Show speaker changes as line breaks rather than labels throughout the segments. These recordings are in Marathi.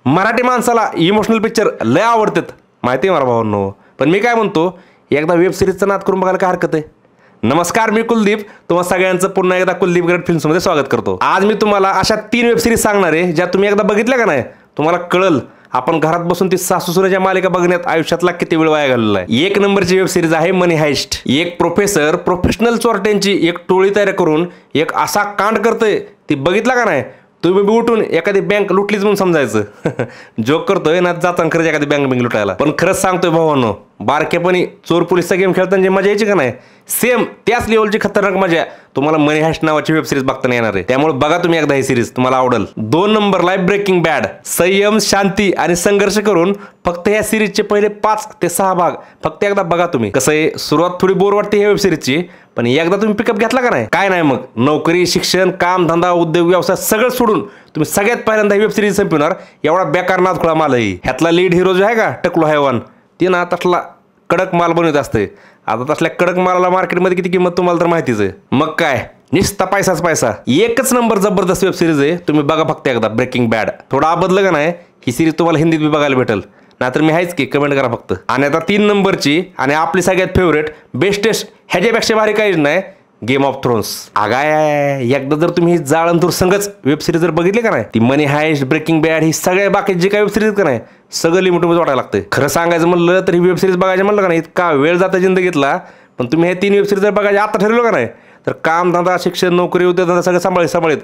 मराठी माणसाला इमोशनल पिक्चर लय आवडतात माहिती आहे मला भावांनो. पण मी काय म्हणतो, एकदा वेब सिरीजचा नाद करून बघायला काय हरकत आहे. नमस्कार, मी कुलदीप तुम्हा सगळ्यांचं पुन्हा एकदा कुलदीप ग्रेट फिल्म्समध्ये स्वागत करतो. आज मी तुम्हाला अशा 3 वेब सिरीज सांगणार आहे ज्या तुम्ही एकदा बघितल्या का नाही तुम्हाला कळल आपण घरात बसून ती सासू सुनेच्या मालिका बघण्यात आयुष्यातला किती वेळ वाया घालवला आहे. 1 नंबरची वेब सिरीज आहे मनी हाइस्ट. एक प्रोफेसर प्रोफेशनल चोरट्यांची एक टोळी तयार करून एक असा कांड करतोय, ती बघितला का नाही तुम्ही बी उठून एखादी बँक लुटलीच म्हणून समजायचं. जोक करतोय ना, जाताना खरंच एखादी बँक लुटायला. पण खरंच सांगतोय भावांनो, बारकेपणी चोर पोलिसचा गेम खेळताना जी मजा यायची का नाही, सेम त्याच लेवलची खतरनाक मजा तुम्हाला मनी हाइस्ट नावाची वेब सिरीज बघताना येणार आहे. त्यामुळे बघा तुम्ही एकदा ही सिरीज, तुम्हाला आवडेल. 2 नंबरला आहे ब्रेकिंग बॅड. संयम, शांती आणि संघर्ष करून फक्त ह्या सिरीजचे पहिले 5 ते 6 भाग फक्त एकदा बघा तुम्ही. कसं आहे, सुरुवात थोडी बोर वाटते ह्या वेब सिरीजची, पण एकदा तुम्ही पिकअप घेतला का नाही काय नाही मग नोकरी, शिक्षण, काम, धंदा, उद्योग, व्यवसाय सगळं सोडून तुम्ही सगळ्यात पहिल्यांदा ही वेब सिरीज संपवणार. एवढा बेकार नाद खुळा माल आहे. ह्यातला लीड हिरो जो आहे का टकलू हैवान, ते ना तसला कडक माल बनवत असते. आता तसल्या कडक मालाला मार्केटमध्ये किती किंमत तुम्हाला तर माहितीच आहे. मग काय निस्ता पैसाच पैसा. एकच नंबर जबरदस्त वेब सिरीज आहे, तुम्ही बघा फक्त एकदा ब्रेकिंग बॅड. थोडं आबदलं का नाही ही सिरीज तुम्हाला हिंदीत बी बघायला भेटेल, नाहीतर मी आहेच की, कमेंट करा फक्त. आणि आता 3 नंबरची आणि आपली सगळ्यात फेवरेट बेस्टेस्ट ह्याच्यापेक्षा भारी काहीच नाही, गेम ऑफ थ्रोन्स. आगाय एकदा जर तुम्ही जाळंतूर संघच वेब सिरीज जर बघितली का नाही, ती मनी हाइस्ट, ब्रेकिंग बॅड ही सगळ्या बाकी जे काही वेब सिरीज का नाही सगळं लिमिटमध्ये वाटायला लागतं. खरं सांगायचं म्हणलं तर ही वेब सिरीज बघायचं म्हणलं का नाही इतका वेळ जाता जिंदगीतला. पण तुम्ही हे 3 वेब सिरीज जर बघायचे आता ठरवलं का नाही तर काम, धंदा, शिक्षण, नोकरी, उद्योगधंदा सगळं सांभाळीत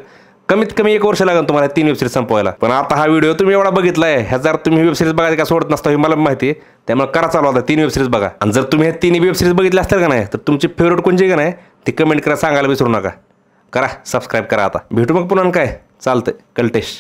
कमीत कमी 1 वर्ष लागेल तुम्हाला 3 वेब सिरीज संपवायला. पण आता हा व्हिडिओ तुम्ही एवढा बघितलाय, ह्या जर तुम्ही वेब सिरीज बघायला का सोडत नसता हे मला माहिती आहे. त्यामुळे करा चालू आता 3 वेब सिरीज बघा. आणि जर तुम्ही हे 3 वेब सिरीज बघितल्या असतील का नाही तर तुमची फेवरेट कोणची का नाही ती कमेंट करा, सांगायला विसरू नका. करा सबस्क्राईब करा. आता भेटू मग पुन्हा काय चालतंय. कल्टेश.